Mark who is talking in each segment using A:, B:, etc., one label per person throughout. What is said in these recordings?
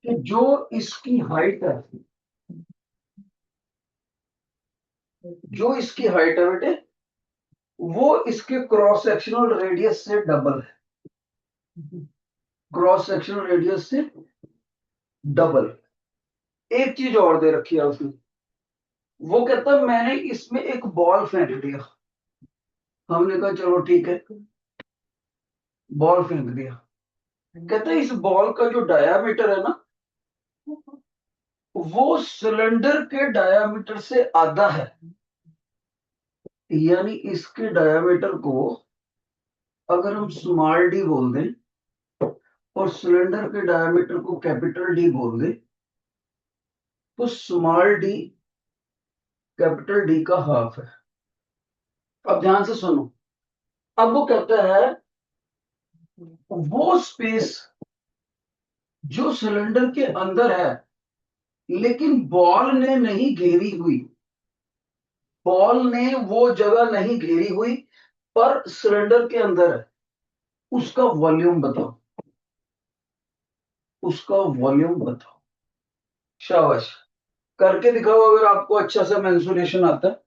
A: कि जो इसकी हाइट है, जो इसकी हाइट है बेटे, वो इसके क्रॉस सेक्शनल रेडियस से डबल है। क्रॉस सेक्शनल रेडियस से डबल। एक चीज और दे रखी है उसने, वो कहता है मैंने इसमें एक बॉल फेंक दिया। हमने कहा चलो ठीक है, बॉल फेंक दिया। कहता है इस बॉल का जो डायामीटर है ना, वो सिलेंडर के डायामीटर से आधा है। यानी इसके डायामीटर को अगर हम स्मॉल डी बोल दें और सिलेंडर के डायमीटर को कैपिटल डी बोल दे, तो स्मॉल डी कैपिटल डी का हाफ है। अब ध्यान से सुनो। अब वो कहता है वो स्पेस जो सिलेंडर के अंदर है लेकिन बॉल ने नहीं घेरी हुई, बॉल ने वो जगह नहीं घेरी हुई पर सिलेंडर के अंदर है, उसका वॉल्यूम बताओ, उसका वॉल्यूम बताओ। शाबाश, करके दिखाओ अगर आपको अच्छा सा मेंसुरेशन आता है।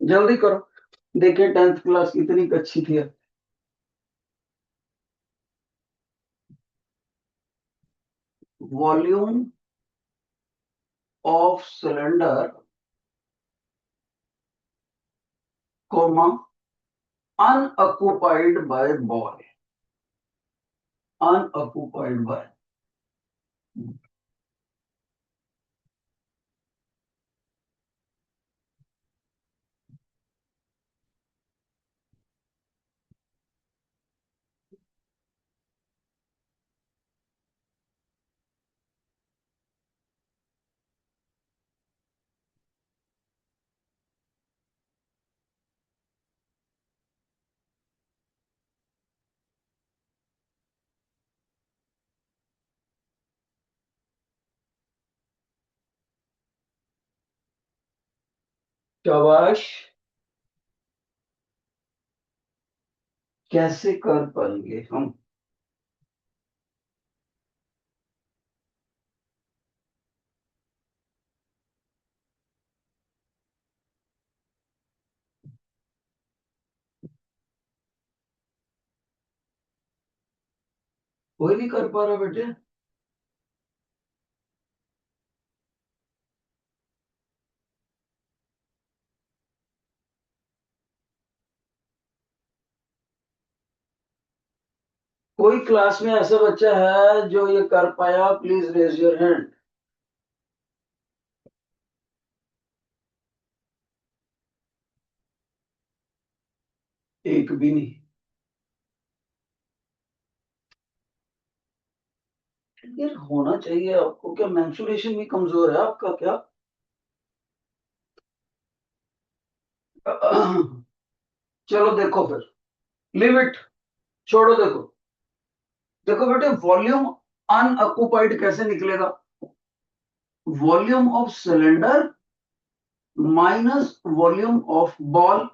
A: जल्दी करो, देखिए 10th क्लास कितनी अच्छी थी। Volume of cylinder comma unoccupied by ball, unoccupied by. शाबाश, कैसे कर पाएंगे हम? कोई नहीं कर पा रहा बेटे। कोई क्लास में ऐसा बच्चा है जो ये कर पाया? Please raise your hand. एक भी नहीं। यार होना चाहिए आपको, क्या मेंसुरेशन भी कमजोर है आपका क्या? चलो देखो फिर, लिव इट, छोड़ो। देखो, देखो बेटे, वॉल्यूम अनऑक्युपाइड कैसे निकलेगा? Volume of cylinder minus volume of ball.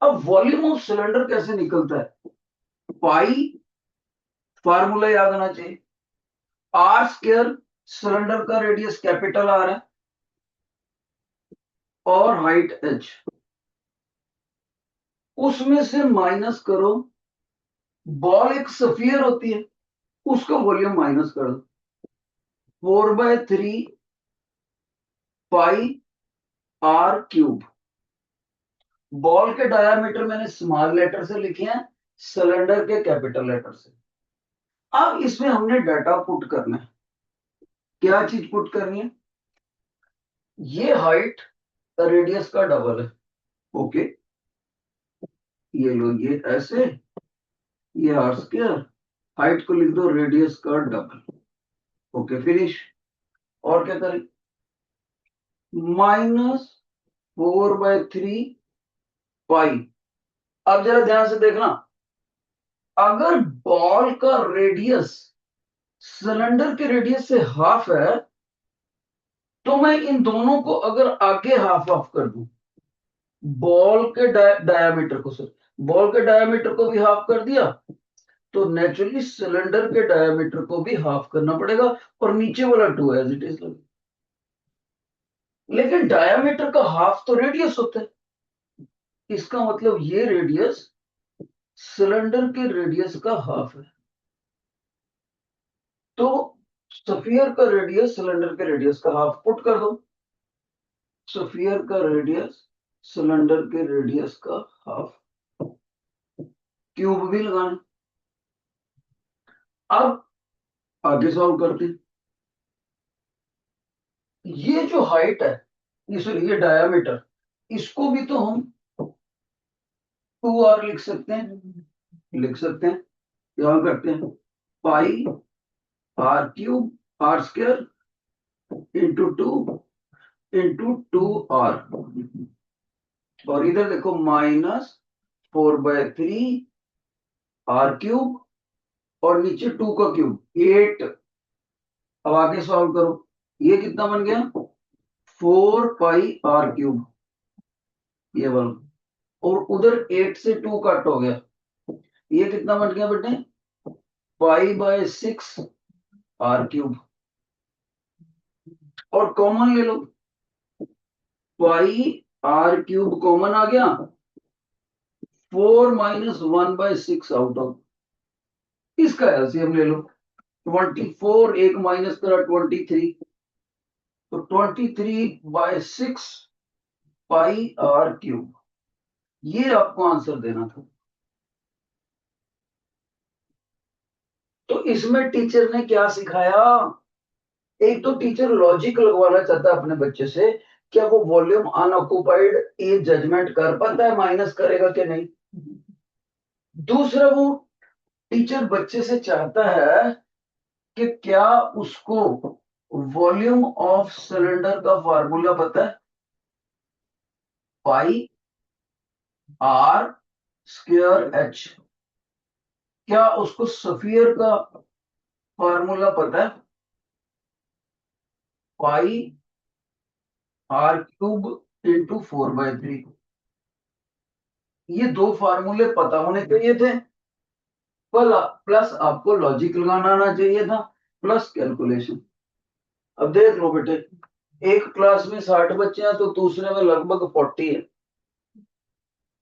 A: अब वॉल्यूम ऑफ सिलेंडर कैसे निकलता है? पाई, फार्मूला याद आना चाहिए। आर स्क्वायर, सिलेंडर का रेडियस कैपिटल आर है और हाइट एच, उसमें से माइनस करो। बॉल एक सफियर होती है, उसका वॉल्यूम माइनस कर दो। 4/3 पाई आर क्यूब। बॉल के डायामीटर मैंने स्मॉल लेटर से लिखे हैं, सिलेंडर के कैपिटल लेटर से। अब इसमें हमने डाटा पुट करना है। क्या चीज पुट करनी है? ये हाइट रेडियस का डबल है। ओके, ये लो, ये ऐसे, ये आर स्क्वायर, हाइट को लिख दो रेडियस का डबल। Okay, finish. और क्या करें? -4/3 पाई। अब जरा ध्यान से देखना, अगर बॉल का रेडियस सिलेंडर के रेडियस से हाफ है, तो मैं इन दोनों को अगर आगे हाफ हाफ कर दूं, बॉल के डायामीटर को, सर, बॉल के डायामीटर को भी हाफ कर दिया तो नेचुरली सिलेंडर के डायमीटर को भी हाफ करना पड़ेगा, और नीचे वाला 2 एज इट इज लगे। लेकिन डायमीटर का हाफ तो रेडियस होता है, इसका मतलब ये रेडियस सिलेंडर के रेडियस का हाफ है। तो स्फीयर का रेडियस सिलेंडर के रेडियस का हाफ पुट कर दो। स्फीयर का रेडियस सिलेंडर के रेडियस का हाफ, क्यूब भी लगाना। अब आगे सॉल्व करते हैं। ये जो हाइट है, ये डायामीटर, इसको भी तो हम 2r लिख सकते हैं, लिख सकते हैं। यहां करते हैं pi r cube r square into 2 और इधर देखो -4/3 आर क्यूब, और नीचे 2 का क्यूब 8। अब आगे सॉल्व करो, ये कितना बन गया 4 पाई r क्यूब, ये वाला। और उधर 8 से 2 कट हो गया, ये कितना बन गया बेटे पाई/6 r क्यूब। और कॉमन ले लो, पाई r क्यूब कॉमन आ गया, 4 - 1/6 आउट ऑफ, इसका एलसीएम ले लो। 24 एक माइनस करा 23, तो 23/6 पाई r क्यूब, ये आपको आंसर देना था। तो इसमें टीचर ने क्या सिखाया, एक तो टीचर लॉजिक लगवाना चाहता है अपने बच्चे से, क्या वो वॉल्यूम अनऑक्युपाइड ये जजमेंट कर पाता है माइनस करेगा कि नहीं। दूसरा, वो टीचर बच्चे से चाहता है कि क्या उसको वॉल्यूम ऑफ सिलेंडर का फार्मूला पता है, पाई आर स्क्वायर एच। क्या उसको सफियर का फार्मूला पता है, पाई r³ × 4/3। ये दो फार्मूले पता होने चाहिए थे, प्लस आपको लॉजिक लगाना आना चाहिए था, प्लस कैलकुलेशन। अब देख लो बेटे, एक क्लास में 60 बच्चे हैं, तो दूसरे में लगभग 40 है,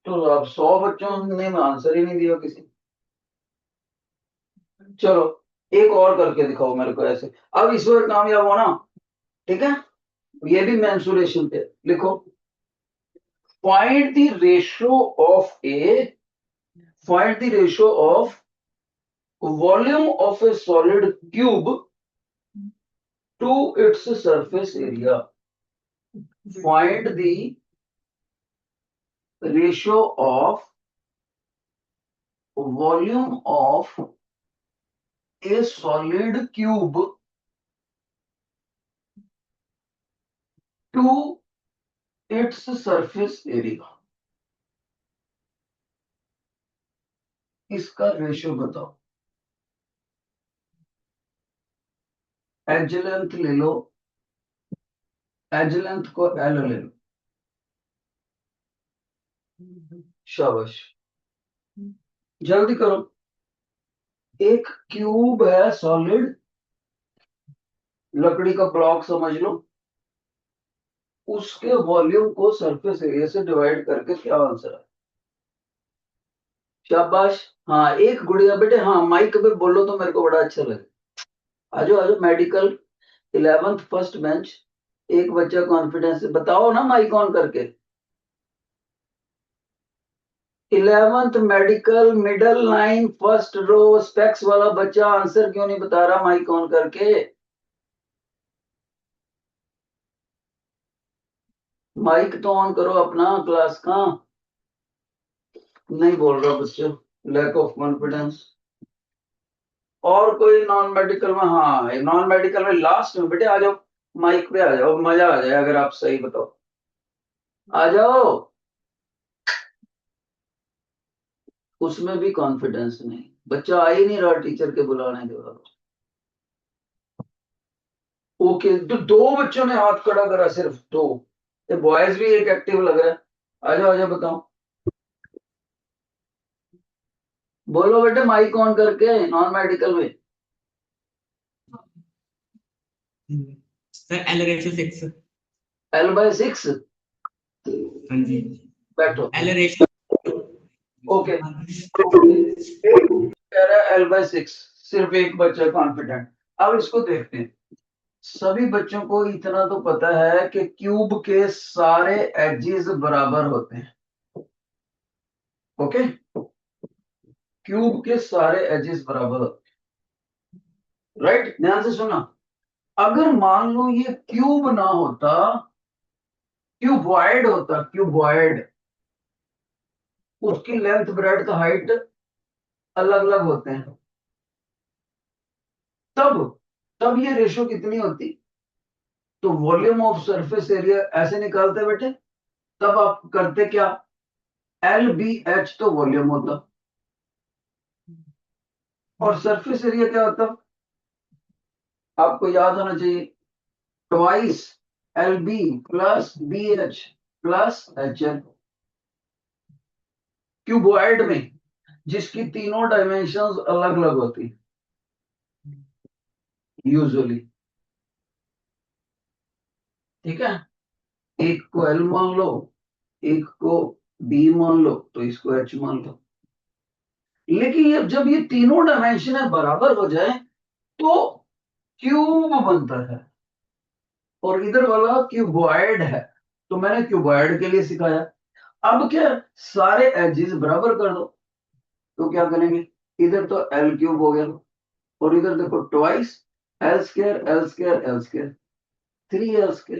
A: तो अब 100 बच्चों ने आंसर ही नहीं दिया किसी। चलो एक और करके दिखाओ मेरे को ऐसे, अब इस बार कामयाब होना, ठीक है। ये भी मेंसुरेशन पे लिखो, find the ratio of A find the ratio of volume of A solid cube two its surface area. Find the ratio of volume of A solid cube two its surface area, इसका ratio बताओ। As length ले लो, as length को L ले लो, शाबाश, जल्दी करो। एक cube है सॉलिड, लकड़ी का ब्लॉक समझ लो, उसके वॉल्यूम को सरफेस एरिया से डिवाइड करके क्या आंसर है। शाबाश। हाँ एक गुड़िया बेटे, हाँ माइक पे बोलो तो मेरे को बड़ा अच्छा लगे। आजो आजो मेडिकल 11th फर्स्ट बेंच, एक बच्चा कॉन्फिडेंस से बताओ ना माइक ऑन करके। 11th medical middle line first row specs वाला बच्चा आंसर क्यों नहीं बता रहा माइक ऑन करके। माइक तो ऑन करो अपना क्लास का। नहीं बोल रहा बच्चा, लैक ऑफ कॉन्फिडेंस। और कोई नॉन मेडिकल में, हाँ नॉन मेडिकल में लास्ट में बेटे आ जाओ, माइक पे आ जाओ, मजा आ जाए अगर आप सही बताओ। आ जाओ, उसमें भी कॉन्फिडेंस नहीं, बच्चा आ ही नहीं रहा टीचर के बुलाने के बाद। ओके, तो दो बच्चों ने हाथ खड़ा करा, सिर्फ दो, ये बॉयज भी एक एक्टिव लग रहा है। आ जाओ बताओ। बोलो बेटे माइक ऑन करके, नॉन मेडिकल में।
B: Sir L/6।
A: L/6।
B: हाँ जी।
A: बैठो।
B: L/।
A: ओके, कह रहा है L/6, सिर्फ एक बच्चा कॉन्फिडेंट। अब इसको देखते हैं। सभी बच्चों को इतना तो पता है कि क्यूब के सारे एजेस बराबर होते हैं। ओके, क्यूब के सारे एजेस बराबर होते हैं, राइट। ध्यान से सुना। अगर मान लो ये क्यूब ना होता, क्यूबॉइड होता, क्यूबॉइड, उसकी लेंथ ब्रेड्थ हाइट अलग अलग होते हैं, तब तब ये रेशो कितनी होती? तो वॉल्यूम ऑफ सरफेस एरिया ऐसे निकालते बेटे। तब आप करते क्या? LBH तो वॉल्यूम होता, और सरफेस एरिया क्या होता? आपको याद होना चाहिए, twice LB plus BH plus HL। Cuboid में जिसकी तीनों डायमेंशंस अलग अलग होती यूजुअली, ठीक है। एक को L मान लो, एक को B मान लो, तो इसको H मान लो। लेकिन जब ये तीनों डायमेंशन बराबर हो जाए तो क्यूब बनता है, और इधर वाला क्यूबॉइड है। तो मैंने क्यूबॉइड के लिए सिखाया। अब क्या, सारे एजेस बराबर कर दो। तो क्या करेंगे, इधर तो L³ हो गया, और इधर देखो twice L², L² L², 3 L²,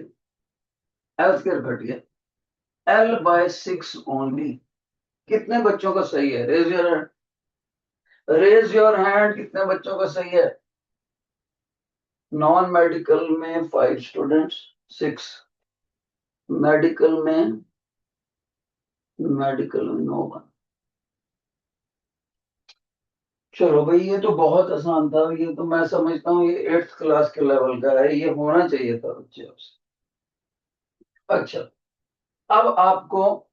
A: L² cut गया, L/6 ओनली। कितने बच्चों का सही है? Raise your hand, raise your hand. कितने बच्चों का सही है? नॉन मेडिकल में 5 स्टूडेंट्स, 6। मेडिकल में नो वन। चलो भाई, ये तो बहुत आसान था। ये तो मैं समझता हूँ ये 8th क्लास के लेवल का है, ये होना चाहिए था बच्चे आपसे। अच्छा, अब आपको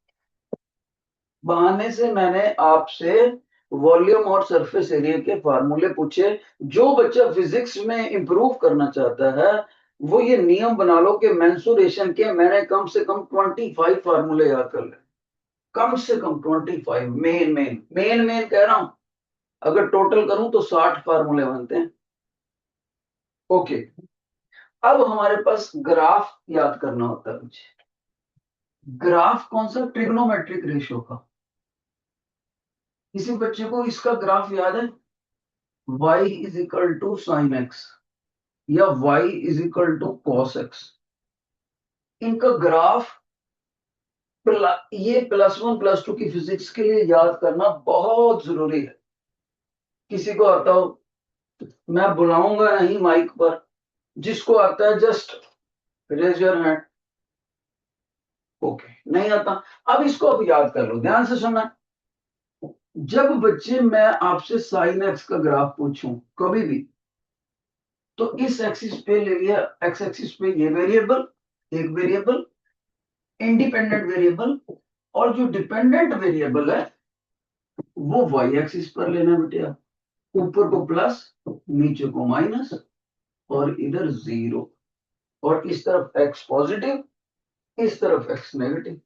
A: बहाने से मैंने आपसे वॉल्यूम और सरफेस एरिया के फार्मूले पूछे। जो बच्चा फिजिक्स में इंप्रूव करना चाहता है वो ये नियम बना लो कि मेंसुरेशन के मैंने कम से कम 25 फार्मूले याद कर ले। कम से कम 25, मेन मेन मेन मेन कह रहा हूं। अगर टोटल करूं तो 60 फार्मूले बनते हैं। ओके, अब हमारे पास ग्राफ याद करना होता है मुझे। ग्राफ कौन सा? ट्रिग्नोमेट्रिक रेशियो का। किसी बच्चे को इसका ग्राफ याद है? y is equal to sine x, या y is equal to cos x. इनका ग्राफ ये +1 +2 की फिजिक्स के लिए याद करना बहुत जरूरी है। किसी को आता हो? मैं बुलाऊंगा नहीं माइक पर। जिसको आता है just raise your hand. Okay, नहीं आता? अब इसको अब याद कर लो, ध्यान से सुनना। जब बच्चे मैं आपसे साइन एक्स का ग्राफ पूछूं कभी भी, तो इस एक्सिस पे ले लिया, एक्स एक्सिस पे ये वेरिएबल, एक वेरिएबल इंडिपेंडेंट वेरिएबल, और जो डिपेंडेंट वेरिएबल है वो वाई एक्सिस पर लेना बेटे आप। ऊपर को प्लस, नीचे को माइनस, और इधर 0, और इस तरफ एक्स पॉजिटिव, इस तरफ एक्स नेगेटिव।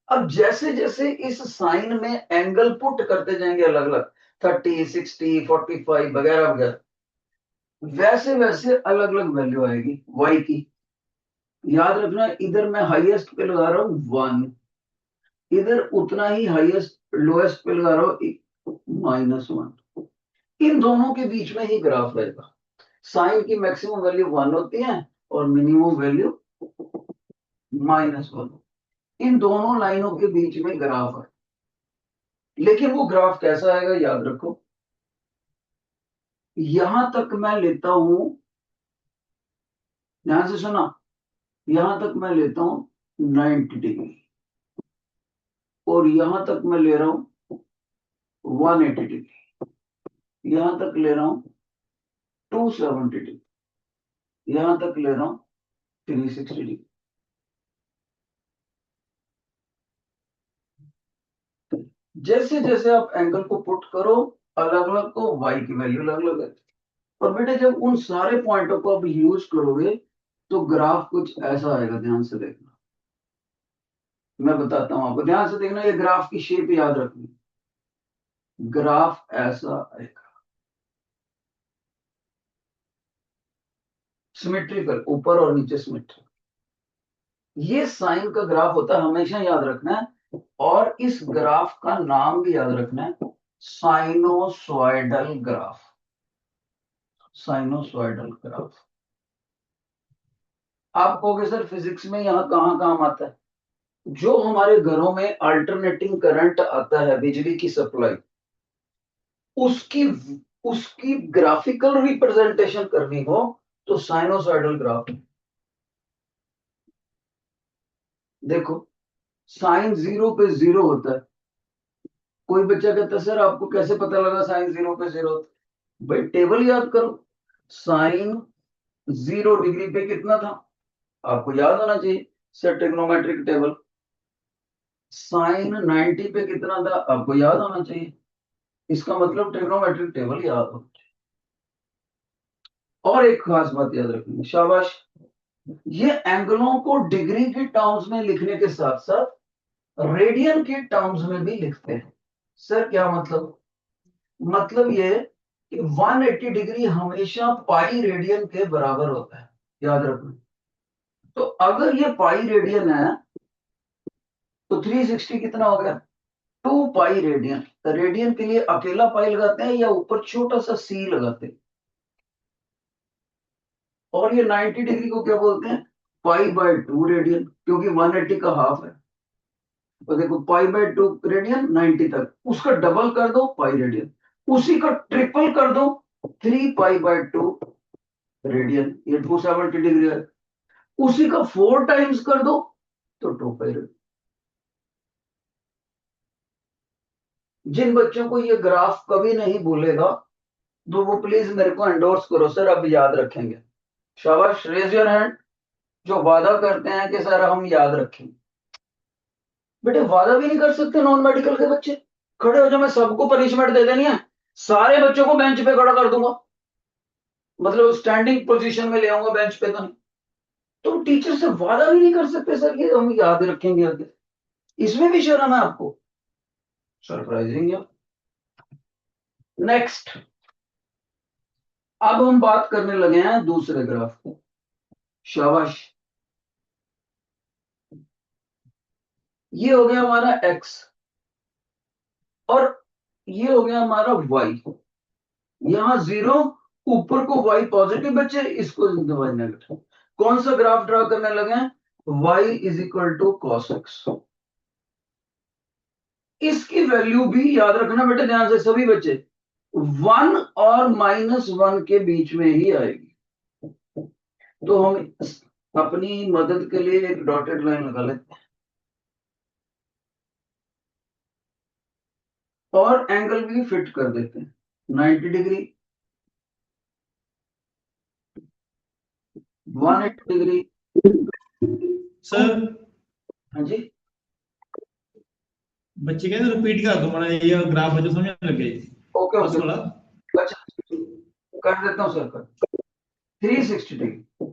A: अब जैसे जैसे इस साइन में एंगल पुट करते जाएंगे अलग अलग, 30, 60, 45 वगैरह वगैरह, वैसे वैसे अलग अलग वैल्यू आएगी वाई की। याद रखना, इधर मैं हाईएस्ट पे लगा रहा हूं 1, इधर उतना ही हाईएस्ट लोएस्ट पे लगा रहा हूं -1। इन दोनों के बीच में ही ग्राफ रहेगा। साइन की मैक्सिमम वैल्यू 1 होती है और मिनिमम वैल्यू -1। इन दोनों लाइनों के बीच में ग्राफ है। लेकिन वो ग्राफ कैसा आएगा याद रखो। यहां तक मैं लेता हूं, ध्यान से सुना, यहां तक मैं लेता हूं 90 डिग्री, और यहां तक मैं ले रहा हूं 180 डिग्री, यहां तक ले रहा हूं 270 डिग्री, यहां तक ले रहा हूं 360 डिग्री। जैसे जैसे आप एंगल को पुट करो अलग अलग, तो y की वैल्यू अलग अलग है। और बेटे जब उन सारे पॉइंटों को आप यूज करोगे तो ग्राफ कुछ ऐसा आएगा, ध्यान से देखना। मैं बताता हूं आपको, ध्यान से देखना, ये ग्राफ की शेप याद रखनी। ग्राफ ऐसा आएगा, सिमेट्रिकल, ऊपर और नीचे सिमेट्रिकल। ये साइन का ग्राफ होता है, हमेशा याद रखना है। और इस ग्राफ का नाम भी याद रखना है, साइनोसॉइडल ग्राफ। Sinusoidal graph. आप कहोगे सर फिजिक्स में यहाँ कहाँ काम आता है? जो हमारे घरों में अल्टरनेटिंग करंट आता है, बिजली की सप्लाई, उसकी उसकी ग्राफिकल रिप्रेजेंटेशन करनी हो तो साइनोसॉइडल ग्राफ। देखो, साइन 0 पे 0 होता है। कोई बच्चा कहता है सर आपको कैसे पता लगा साइन 0 पे 0 होता है? भाई टेबल याद करो। साइन 0 डिग्री पे कितना था, आपको याद होना चाहिए, सर ट्रिग्नोमेट्रिक टेबल। साइन 90 पे कितना था, आपको याद होना चाहिए। इसका मतलब ट्रिग्नोमेट्रिक टेबल याद हो। और एक खास बात याद रखनी, शाबाश, ये एंगलों को डिग्री के टर्म्स में लिखने के साथ साथ रेडियन के टर्म्स में भी लिखते हैं। सर क्या मतलब? मतलब ये कि 180 डिग्री हमेशा पाई रेडियन के बराबर होता है, याद रखना। तो अगर ये पाई रेडियन है तो 360 कितना हो गया? 2 पाई रेडियन। रेडियन के लिए अकेला पाई लगाते हैं या ऊपर छोटा सा सी लगाते हैं? और ये 90 डिग्री को क्या बोलते हैं? पाई/2 रेडियन, क्योंकि 180 का हाफ है। तो देखो, पाई/2 रेडियन 90 तक, उसका डबल कर दो पाई रेडियन, उसी का ट्रिपल कर दो 3 पाई/2 रेडियन, ये 270 डिग्री है। उसी का 4 टाइम्स कर दो तो 2 पाई रेडियन। जिन बच्चों को ये ग्राफ कभी नहीं भूलेगा तो वो प्लीज मेरे को एंडोर्स करो, सर अब याद रखेंगे। शाबाश, रेज योर हैंड जो वादा करते हैं कि सर हम याद रखेंगे। बेटे वादा भी नहीं कर सकते नॉन मेडिकल के बच्चे? खड़े हो जाओ, मैं सबको पनिशमेंट दे देनी है, सारे बच्चों को बेंच पे खड़ा कर दूंगा, मतलब स्टैंडिंग पोजीशन में ले आऊंगा बेंच पे, तो नहीं। तुम टीचर से वादा भी नहीं कर सकते सर ये हम याद रखेंगे आगे, इसमें भी शर्म है आपको? सरप्राइजिंग है। नेक्स्ट, अब हम बात करने लगे हैं दूसरे ग्राफ की। शाबाश, ये हो गया हमारा एक्स और ये हो गया हमारा वाई। यहां 0, ऊपर को y पॉजिटिव बचे, इसको y नेगेटिव। कौन सा ग्राफ ड्रा करने लगे हैं? y is equal to cos x. इसकी वैल्यू भी याद रखना बेटे, ध्यान से सभी बच्चे, 1 और -1 के बीच में ही आएगी। तो हम अपनी मदद के लिए एक डॉटेड लाइन लगा लेते हैं और एंगल भी फिट कर देते हैं, 90 डिग्री, 180 डिग्री।
B: सर
A: हाँ जी,
B: बच्चे कहते रिपीट कर दो, मैंने ये ग्राफ बच्चे समझ लगे
A: ओके
B: फर्स्ट
A: ओके,
B: वाला।
A: अच्छा कर देता हूँ सर, कर 360 डिग्री।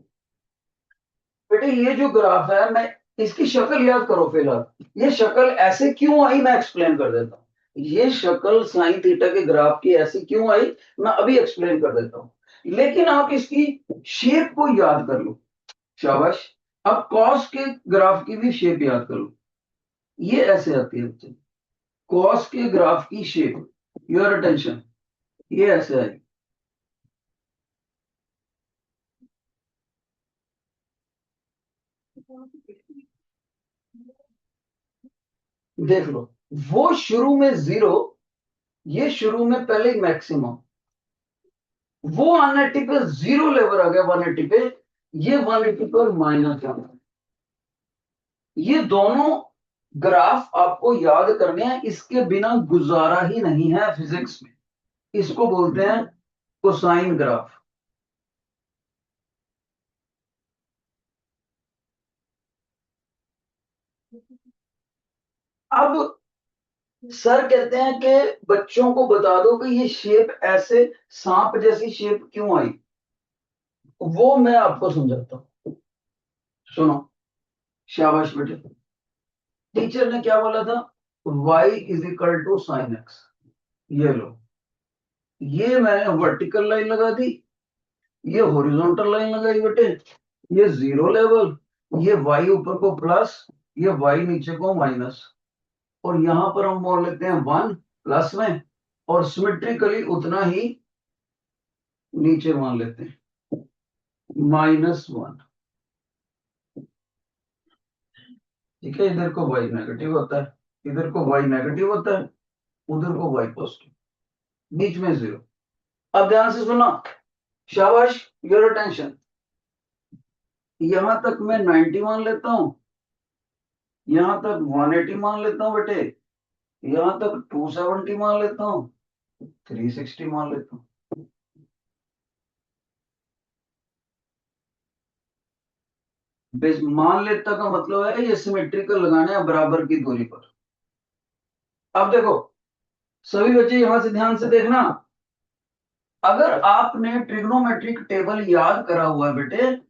A: बेटे ये जो ग्राफ है, मैं इसकी शक्ल याद करो फिलहाल। ये शक्ल ऐसे क्यों आई मैं एक्सप्लेन कर देता हूँ। ये शक्ल साइन थीटा के ग्राफ की ऐसी क्यों आई मैं अभी एक्सप्लेन कर देता हूँ, लेकिन आप इसकी शेप को याद कर लो। शाबाश, अब कॉस के ग्राफ की भी शेप याद कर लो। ये ऐसे आती है बच्चे, कॉस के ग्राफ की शेप, योर अटेंशन, ये ऐसे आएगी। देख लो, वो शुरू में 0, ये शुरू में पहले मैक्सिमम, वो 180 पे 0 लेवल आ गया 180 पे, ये 180 पर माइनस आ गया। ये दोनों ग्राफ आपको याद करने हैं, इसके बिना गुजारा ही नहीं है फिजिक्स में। इसको बोलते हैं कोसाइन ग्राफ। अब सर कहते हैं कि बच्चों को बता दो कि ये शेप ऐसे सांप जैसी शेप क्यों आई, वो मैं आपको समझाता हूँ। सुनो, शाबाश बेटे। टीचर ने क्या बोला था, y is equal to sine x. ये लो, ये मैंने वर्टिकल लाइन लगा दी, ये हॉरिजॉन्टल लाइन लगाई बेटे, ये जीरो लेवल, ये y ऊपर को प्लस, ये y नीचे को माइनस, और यहां पर हम बोल लेते हैं वन प्लस में, और सिमेट्रिकली उतना ही नीचे मान लेते हैं -1। ठीक है, इधर को y नेगेटिव होता है, इधर को y नेगेटिव होता है, उधर को y पॉजिटिव, बीच में जीरो। अब ध्यान से सुनना, शाबाश, योर अटेंशन। यहां तक मैं 90 मान लेता हूं, यहां तक 180 मान लेता हूं बेटे, यहां तक 270 मान लेता हूं, 360 मान लेता हूं। मान लेता का मतलब है ये सिमेट्रिकल लगाना है बराबर की दूरी पर। अब देखो सभी बच्चे यहां से ध्यान से देखना, अगर आपने ट्रिग्नोमेट्रिक टेबल याद करा हुआ है बेटे,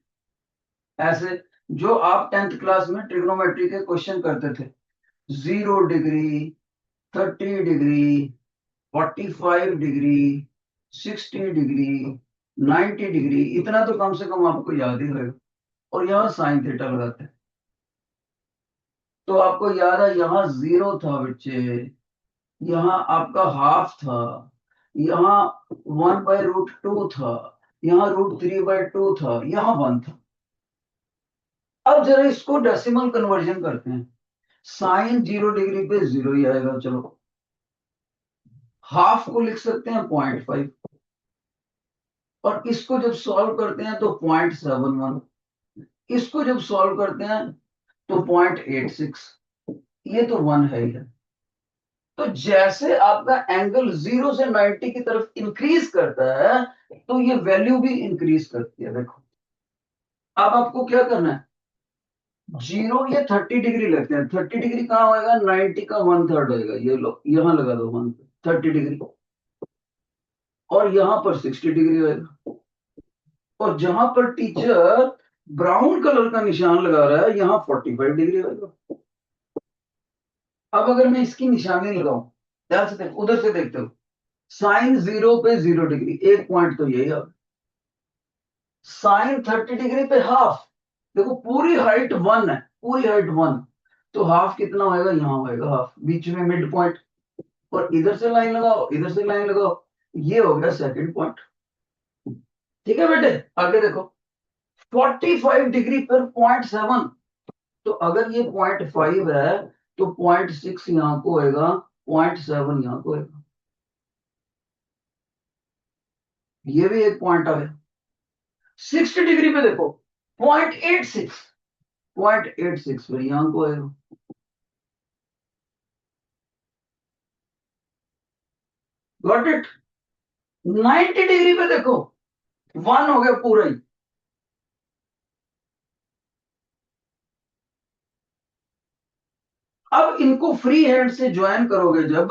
A: ऐसे जो आप 10th क्लास में ट्रिग्नोमेट्री के क्वेश्चन करते थे, 0 degree, 30 degree, 45 degree, 60 degree, 90 degree, इतना तो कम से कम आपको याद ही रहेगा। और यहाँ साइन थीटा लगाते हैं, तो आपको याद है यहाँ जीरो था बच्चे, यहाँ आपका हाफ था, यहाँ 1/√2 था, यहाँ √3/2 था, यहाँ 1 था। अब जरा इसको डेसिमल कन्वर्जन करते हैं, साइन 0 डिग्री पे जीरो ही आएगा, चलो हाफ को लिख सकते हैं 0.5, और इसको जब सॉल्व करते हैं तो 0.71, इसको जब सॉल्व करते हैं तो 0.86, ये तो 1 है ही है। तो जैसे आपका एंगल 0 से 90 की तरफ इंक्रीज करता है, तो ये वैल्यू भी इंक्रीज करती है। देखो अब आपको क्या करना है, जीरो, ये 30 डिग्री लेते हैं, 30 डिग्री कहाँ होएगा, 90 का 1/3 होएगा, ये लो यहां लगा दो 1, 30 डिग्री, और यहां पर 60 डिग्री होएगा, और जहां पर टीचर ब्राउन कलर का निशान लगा रहा है, यहाँ 45 डिग्री होएगा। अब अगर मैं इसकी निशानी लगाऊं, ध्यान से देखो, उधर से देखते हो, साइन 0 पे 0 डिग्री, एक पॉइंट तो यही है। साइन 30 डिग्री पे हाफ, देखो पूरी हाइट 1 है, पूरी हाइट 1, तो हाफ कितना होएगा, यहाँ होएगा हाफ, बीच में मिड पॉइंट, और इधर से लाइन लगाओ, इधर से लाइन लगाओ, ये हो गया सेकंड पॉइंट। ठीक है बेटे, आगे देखो, 45 डिग्री पर 0.7, तो अगर ये 0.5 है, तो 0.6 यहाँ को होएगा, 0.7 यहाँ को होएगा, ये भी एक पॉइंट आ गया। 60 डिग्री पे देखो, 0.86, 0.86 फिर यहाँ को होएगा। Got it. 90 डिग्री पे देखो, 1 हो गया पूरा ही। अब इनको फ्री हैंड से ज्वाइन करोगे जब,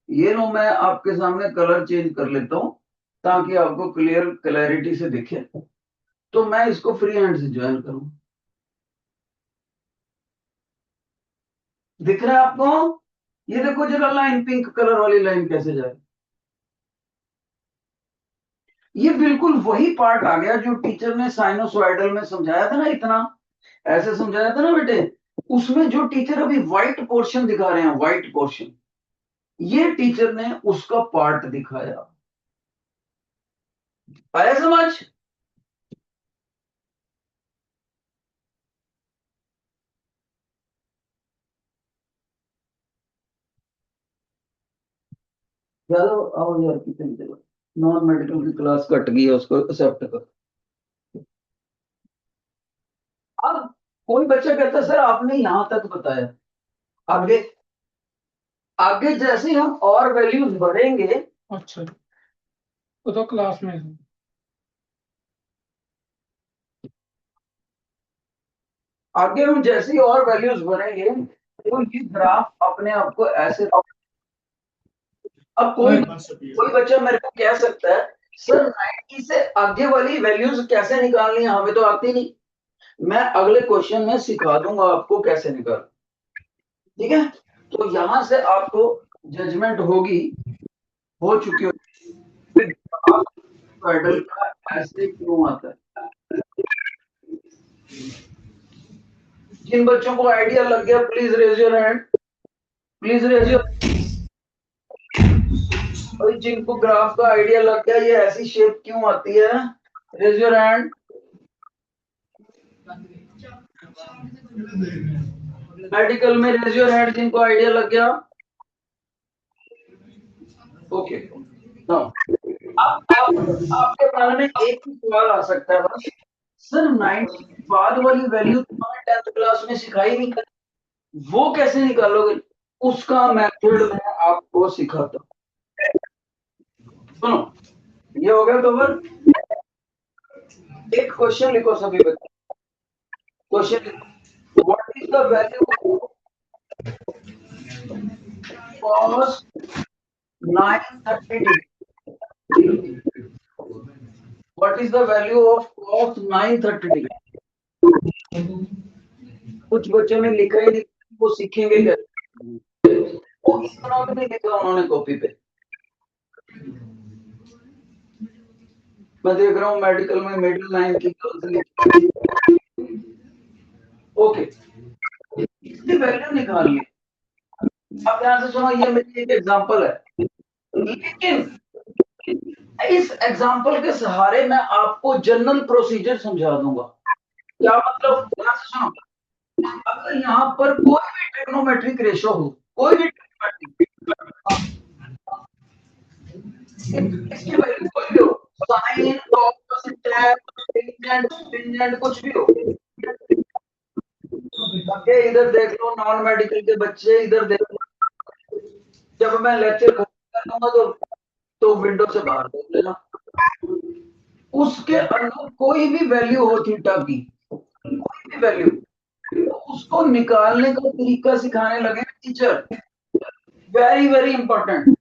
A: ये लो मैं आपके सामने कलर चेंज कर लेता हूं ताकि आपको क्लैरिटी से दिखे, तो मैं इसको फ्री हैंड से ज्वाइन करूं, दिख रहा है आपको, ये देखो जरा लाइन, पिंक कलर वाली लाइन कैसे जाए, ये बिल्कुल वही पार्ट आ गया जो टीचर ने साइनोसॉइडल में समझाया था ना, इतना ऐसे समझाया था ना बेटे, उसमें जो टीचर अभी व्हाइट पोर्शन दिखा रहे हैं, व्हाइट पोर्शन, ये टीचर ने उसका पार्ट दिखाया। आया समझ। चलो आओ यार, कितनी देर, नॉन मेडिकल की क्लास कट गई है, उसको एक्सेप्ट कर। अब कोई बच्चा कहता है सर आपने यहां तक बताया, आगे, आगे जैसे हम और वैल्यूज बढ़ेंगे,
C: अच्छा, वो तो क्लास में है।
A: आगे हम जैसे ही और वैल्यूज बढ़ेंगे, तो ये ग्राफ अपने आप को ऐसे अब कोई बच्चा मेरे को कह सकता है सर 90 से आगे वाली वैल्यूज कैसे निकालनी है, हमें तो आती नहीं। मैं अगले क्वेश्चन में सिखा दूंगा आपको कैसे निकाल, ठीक है। तो यहां से आपको जजमेंट होगी, हो चुकी होगी पैडल का ऐसे क्यों आता है। जिन बच्चों को आइडिया लग गया please raise your hand, please raise your. और जिनको ग्राफ का आइडिया लग गया ये ऐसी शेप क्यों आती है, रेज योर हैंड। मेडिकल में रेज योर हैंड जिनको आइडिया लग गया। ओके, आपके मन में एक ही सवाल आ सकता है बस, सर 90 बाद वाली वैल्यू तुमने 10th क्लास में सिखाई नहीं, वो कैसे निकालोगे। उसका मेथड मैं आपको सिखाता हूं। सुनो, ये हो गया कवर। एक क्वेश्चन लिखो सभी बच्चे, क्वेश्चन लिखो, what is the value cos 930 degree, what is the value of cos 930 degree। कुछ बच्चों ने लिखा ही नहीं, वो सीखेंगे कैसे, वो इस तरह भी नहीं लिखा उन्होंने कॉपी पे। मैं देख रहा हूँ मेडिकल में मिडिल लाइन की ओके, इसकी वैल्यू निकालनी। अब ध्यान से सुनो, ये मेरी एक एग्जांपल है, लेकिन इस एग्जांपल के सहारे मैं आपको जनरल प्रोसीजर समझा दूंगा। क्या मतलब, ध्यान से सुनो, अगर यहाँ पर कोई भी ट्रिग्नोमेट्रिक रेशो हो, कोई भी इसकी वैल्यू कोई भी हो, साइन कॉस टैन टेंजेंट कुछ भी हो, ओके। इधर देख लो नॉन मेडिकल के बच्चे, इधर देख लो, जब मैं लेक्चर खत्म कर दूंगा तो विंडो से बाहर देख लेना। उसके अंदर कोई भी वैल्यू हो थीटा की, कोई भी वैल्यू, तो उसको निकालने का तरीका सिखाने लगे teacher. Very very important.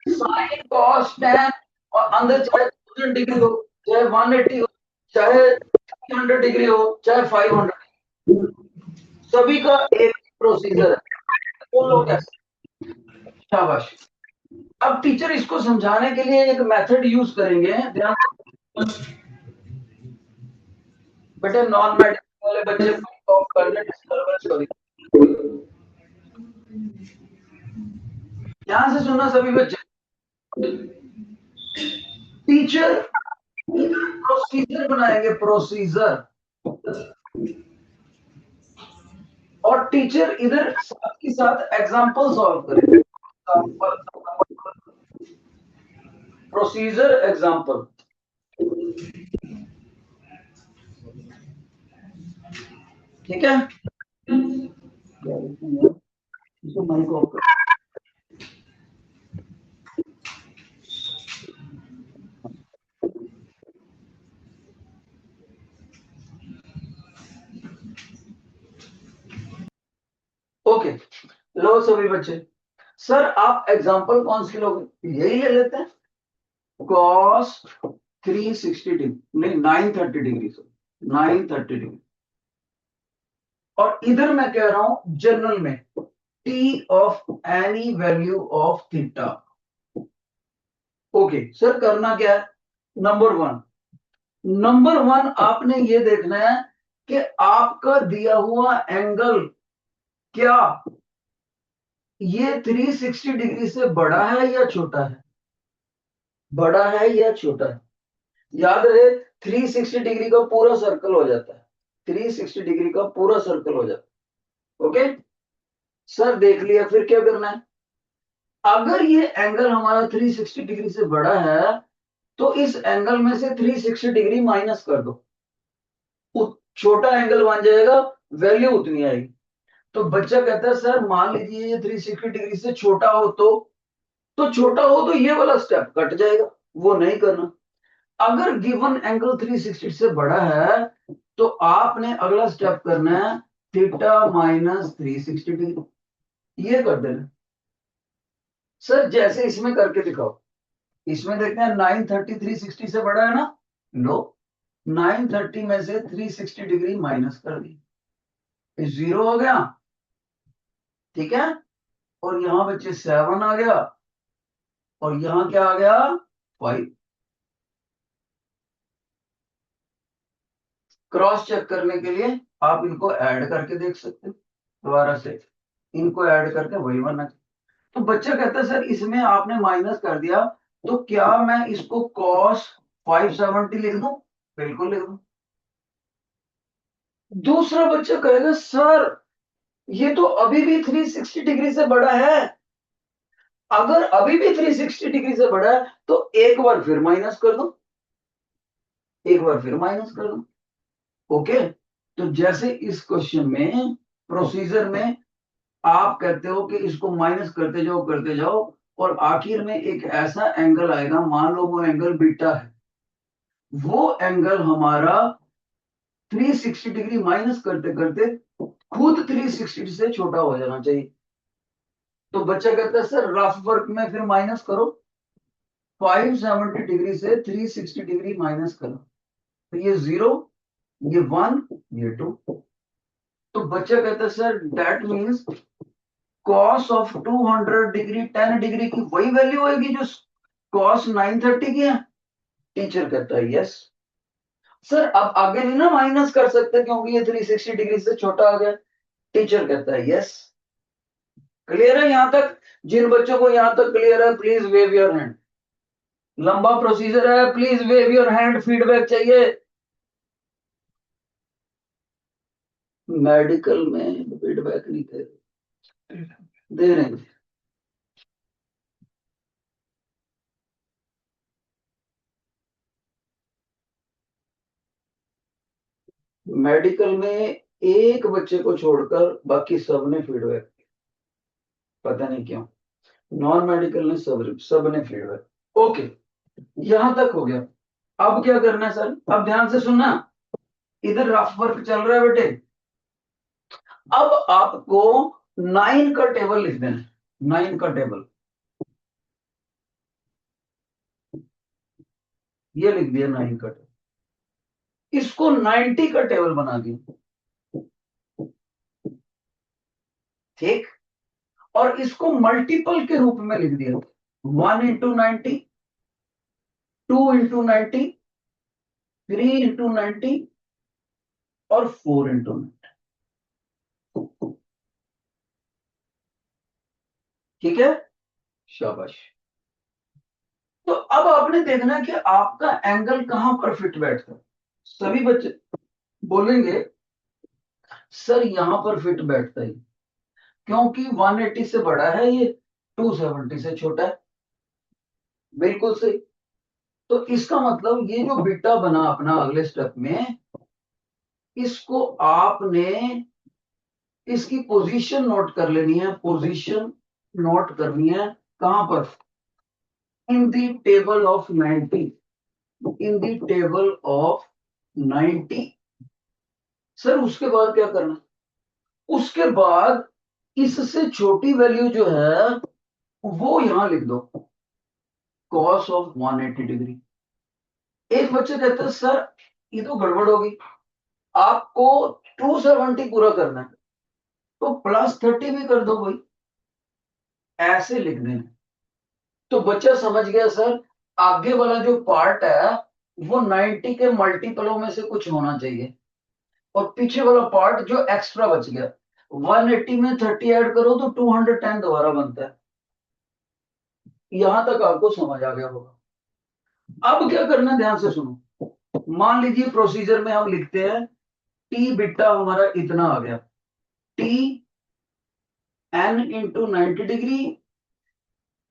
A: Sine cos tan और अंदर चाहे 1000 डिग्री हो, चाहे 180 हो, चाहे 300 डिग्री हो, चाहे 500, सभी का एक प्रोसीजर है, वो लोग कैसे। शाबाश। अब टीचर इसको समझाने के लिए एक मेथड यूज करेंगे, ध्यान। बेटे नॉन मेडिकल वाले बच्चे को ऑफ करने डिस्टर्बेंस करें, ध्यान से सुनना सभी बच्चे। टीचर प्रोसीजर बनाएंगे, प्रोसीजर, और टीचर इधर साथ के साथ एग्जांपल सॉल्व करेंगे। प्रोसीजर एग्जांपल, ठीक है। इसको माइक ऑफ कर। ओके, लो सभी बच्चे, सर आप एग्जांपल कौन सी लोगे, यही ले लेते हैं, cos 360 डिग्री, नहीं 930 डिग्री, 930 डिग्री। और इधर मैं कह रहा हूं जनरल में t of any value of theta. Okay sir, करना क्या है, नंबर वन आपने ये देखना है कि आपका दिया हुआ एंगल क्या ये 360 डिग्री से बड़ा है या छोटा है, बड़ा है या छोटा है। याद रहे 360 डिग्री का पूरा सर्कल हो जाता है, 360 डिग्री का पूरा सर्कल हो जाता है। ओके सर, देख लिया, फिर क्या करना है, अगर ये एंगल हमारा 360 डिग्री से बड़ा है तो इस एंगल में से 360 डिग्री माइनस कर दो, छोटा एंगल बन जाएगा, वैल्यू उतनी आएगी। तो बच्चा कहता है सर मान लीजिए ये 360 डिग्री से छोटा हो तो छोटा हो तो ये वाला स्टेप कट जाएगा, वो नहीं करना। अगर गिवन एंगल 360 से बड़ा है तो आपने अगला स्टेप करना है थीटा माइनस 360 डिग्री, ये कर देना। सर जैसे इसमें करके दिखाओ, इसमें देखते हैं 930 360 से बड़ा है ना, लो 930 में से 360 डिग्री माइनस कर दी, 0 हो गया, ठीक है। और यहां बच्चे 7 आ गया, और यहां क्या आ गया 5। क्रॉस चेक करने के लिए आप इनको ऐड करके देख सकते हो दोबारा से, इनको ऐड करके वही बना। तो बच्चा कहता है सर इसमें आपने माइनस कर दिया, तो क्या मैं इसको कॉस 570 लिख दूं? बिल्कुल लिख दूं। दूसरा बच्चा कहेगा सर ये तो अभी भी 360 डिग्री से बड़ा है। अगर अभी भी 360 डिग्री से बड़ा है तो एक बार फिर माइनस कर दो, एक बार फिर माइनस कर दो। ओके, तो जैसे इस क्वेश्चन में प्रोसीजर में आप कहते हो कि इसको माइनस करते जाओ और आखिर में एक ऐसा एंगल आएगा, मान लो वो एंगल बीटा है, वो एंगल हमारा 360 डिग्री माइनस करते करते खुद 360 से छोटा हो जाना चाहिए। तो बच्चा कहता है सर रफ वर्क में फिर माइनस करो, 570 डिग्री से 360 डिग्री माइनस करो, तो ये 0, ये 1, ये 2। तो बच्चा कहता है sir that means cos of 200 degree 10 degree की वही वैल्यू होगी जो कॉस 930 की है। टीचर कहता है यस। सर अब आगे नहीं ना माइनस कर सकते क्योंकि ये 360 डिग्री से छोटा आ गया। टीचर कहता है यस। क्लियर है यहां तक? जिन बच्चों को यहां तक क्लियर है प्लीज वेव योर हैंड। लंबा प्रोसीजर है, please wave your hand, feedback चाहिए। मेडिकल में फीडबैक नहीं दे रहे हैं। मेडिकल में एक बच्चे को छोड़कर बाकी सबने फीडबैक, पता नहीं क्यों। नॉन मेडिकल ने सबने फीडबैक। ओके, यहां तक हो गया। अब क्या करना है सर? अब ध्यान से सुनना, इधर रफ वर्क चल रहा है बेटे। अब आपको 9 का टेबल लिख देना, 9 का टेबल, ये लिख दिया 9 का टेबल। इसको 90 का टेबल बना दिया, ठीक। और इसको मल्टीपल के रूप में लिख दिया, 1 इंटू 90, 2 इंटू 90, 3 इंटू 90 और 4 इंटू 90। ठीक है, शाबाश। तो अब आपने देखना है कि आपका एंगल कहां पर फिट बैठता है। सभी बच्चे बोलेंगे सर यहां पर फिट बैठता है क्योंकि 180 से बड़ा है, ये 270 से छोटा है। बिल्कुल सही। तो इसका मतलब ये जो बीटा बना अपना अगले स्टेप में, इसको आपने इसकी पोजीशन नोट कर लेनी है, पोजीशन नोट करनी है। कहां पर? In the table of 90, in the table of 90। Sir उसके बाद क्या करना? उसके बाद इससे छोटी वैल्यू जो है वो यहां लिख दो, कॉस ऑफ 180 डिग्री। एक बच्चे कहते हैं सर ये तो गड़बड़ होगी, आपको 270 पूरा करना है तो +30 भी कर दो भाई, ऐसे लिख देना। तो बच्चा समझ गया सर आगे वाला जो पार्ट है वो 90 के मल्टीपलों में से कुछ होना चाहिए, और पीछे वाला पार्ट जो एक्स्ट्रा बच गया, 180 में 30 ऐड करो तो 210 दोबारा बनता है। यहां तक आपको समझ आ गया होगा। अब क्या करना है ध्यान से सुनो। मान लीजिए प्रोसीजर में हम लिखते हैं टी बीटा हमारा इतना आ गया, T N into 90 degree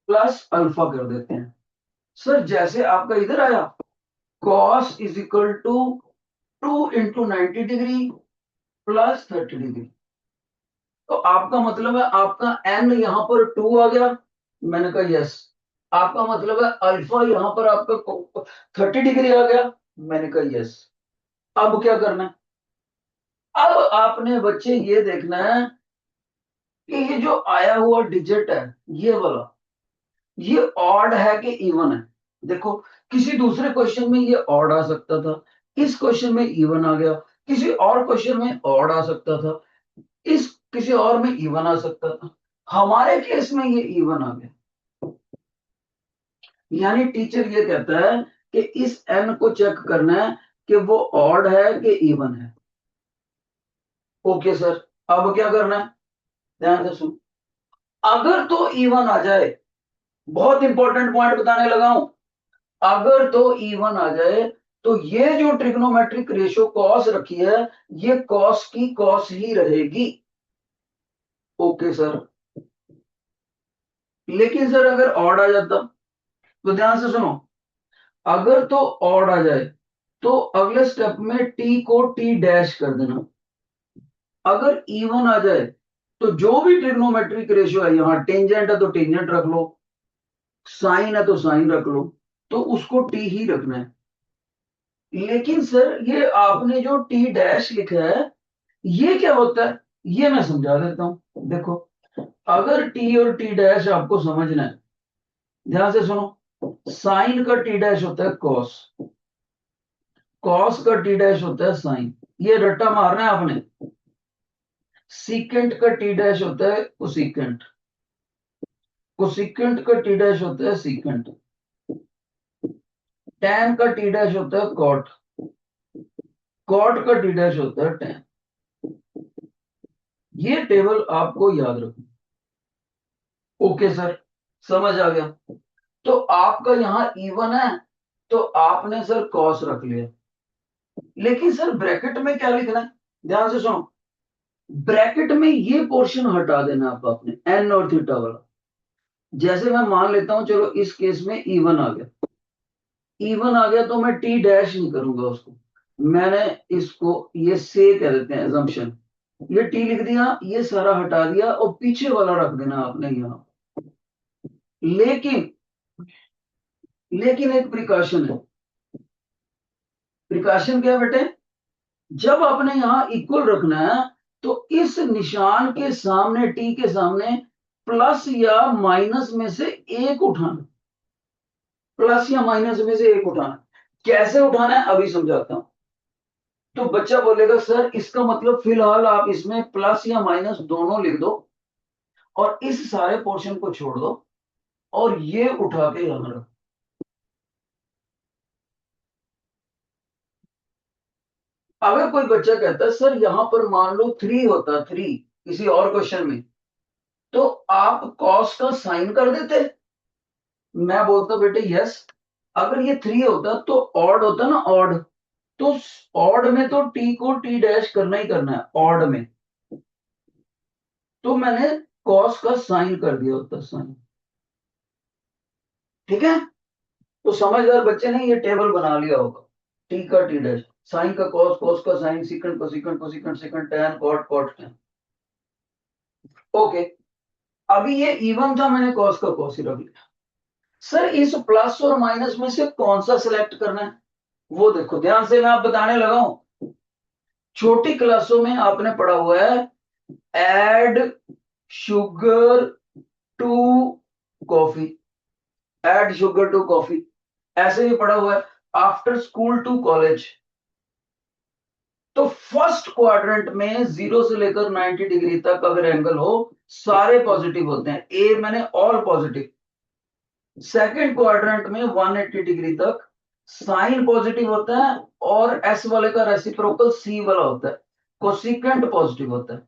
A: plus alpha कर देते हैं। सर जैसे आपका इधर आया cos is equal to 2 into 90 degree plus 30 degree, तो आपका मतलब है आपका एन यहां पर 2 आ गया, मैंने कहा यस। आपका मतलब है अल्फा यहां पर आपका 30 डिग्री आ गया, मैंने कहा यस। अब क्या करना है? अब आपने बच्चे ये देखना है कि ये जो आया हुआ डिजिट है ये वाला, ये ऑड है कि इवन है? देखो, किसी दूसरे क्वेश्चन में ये ऑड आ सकता था, इस क्वेश्चन में इवन आ गया, किसी और क्वेश्चन में ऑड आ सकता था, इस किसी और में इवन आ सकता था, हमारे केस में ये इवन आ गया। यानी टीचर ये कहता है कि इस एन को चेक करना है कि वो ऑड है कि इवन है। ओके सर, अब क्या करना है, ध्यान से सुन। अगर तो इवन आ जाए, बहुत इंपॉर्टेंट पॉइंट बताने लगा हूं, अगर तो इवन आ जाए तो ये जो ट्रिग्नोमेट्रिक रेशियो कॉस रखी है, ये कॉस की कॉस ही रहेगी। ओके सर, लेकिन सर अगर ऑड आ जाता, तो ध्यान से सुनो, अगर तो ऑड आ जाए तो अगले स्टेप में टी को टी डैश कर देना। अगर इवन आ जाए तो जो भी ट्रिग्नोमेट्रिक रेशियो है, यहां टेंजेंट है तो टेंजेंट रख लो, साइन है तो साइन रख लो, तो उसको टी ही रखना है। लेकिन सर ये आपने जो टी डैश लिखा है, ये क्या होता है, ये मैं समझा देता हूं। देखो, अगर टी और टी डैश आपको समझना है, ध्यान से सुनो, साइन का टी डैश होता है कॉस, कॉस का टी डैश होता है साइन, ये रट्टा मारना है आपने। सीकेंट का टी डैश होता है कोसिकेंट, कोसिकेंट का टी डैश होता है सीकेंट, टैन का टी डैश होता है कॉट, कॉट का टी डैश होता है टैन। ये टेबल आपको याद रखना। ओके सर, समझ आ गया। तो आपका यहां इवन है, तो आपने सर कॉस रख लिया, लेकिन सर ब्रैकेट में क्या लिखना है, ध्यान से सुनो, ब्रैकेट में ये पोर्शन हटा देना आप अपने एन और थीटा वाला। जैसे मैं मान लेता हूं, चलो इस केस में इवन आ गया, इवन आ गया तो मैं टी डैश नहीं करूंगा उसको, मैंने इसको ये से कह देते हैं एजम्पशन, ये टी लिख दिया, ये सारा हटा दिया और पीछे वाला रख देना आपने यहां। लेकिन लेकिन एक प्रिकॉशन है। प्रिकॉशन क्या है बेटे, जब आपने यहां इक्वल रखना है तो इस निशान के सामने, टी के सामने प्लस या माइनस में से एक उठाना, प्लस या माइनस में से एक उठाना। कैसे उठाना है अभी समझाता हूं। तो बच्चा बोलेगा सर इसका मतलब फिलहाल आप इसमें प्लस या माइनस दोनों लिख दो और इस सारे पोर्शन को छोड़ दो और ये उठा के यहां रखो। अगर कोई बच्चा कहता है सर यहां पर मान लो 3 होता, 3 किसी और क्वेश्चन में, तो आप कॉस का साइन कर देते, मैं बोलता बेटे यस। अगर ये 3 होता तो ऑड होता ना, ऑड, तो ऑड में तो टी को टी डैश करना ही करना है ऑड में, तो मैंने कॉस का साइन कर दिया होता, साइन। ठीक है, तो समझदार बच्चे ने ये टेबल बना लिया होगा, टी का टी डैश, साइन का कॉस, कॉस का साइन, सिकंड को सिकंड, को सिकंड सिकंड, tan cot, cot tan. Okay, अभी ये इवन था, मैंने कॉस का कॉस ही रख लिया। सर इस प्लस और माइनस में से कौन सा सिलेक्ट करना है, वो देखो ध्यान से, मैं आप बताने लगा हूं। छोटी क्लासों में आपने पढ़ा हुआ है add sugar to coffee, add sugar to coffee, ऐसे भी पढ़ा हुआ है आफ्टर स्कूल टू कॉलेज। तो फर्स्ट क्वाड्रेंट में 0 से लेकर 90 डिग्री तक अगर एंगल हो, सारे पॉजिटिव होते हैं, ए मैंने ऑल पॉजिटिव। सेकंड क्वाड्रेंट में 180 डिग्री तक साइन पॉजिटिव होता है और एस वाले का रेसिप्रोकल सी वाला होता है, कोसिकेंट पॉजिटिव होता है।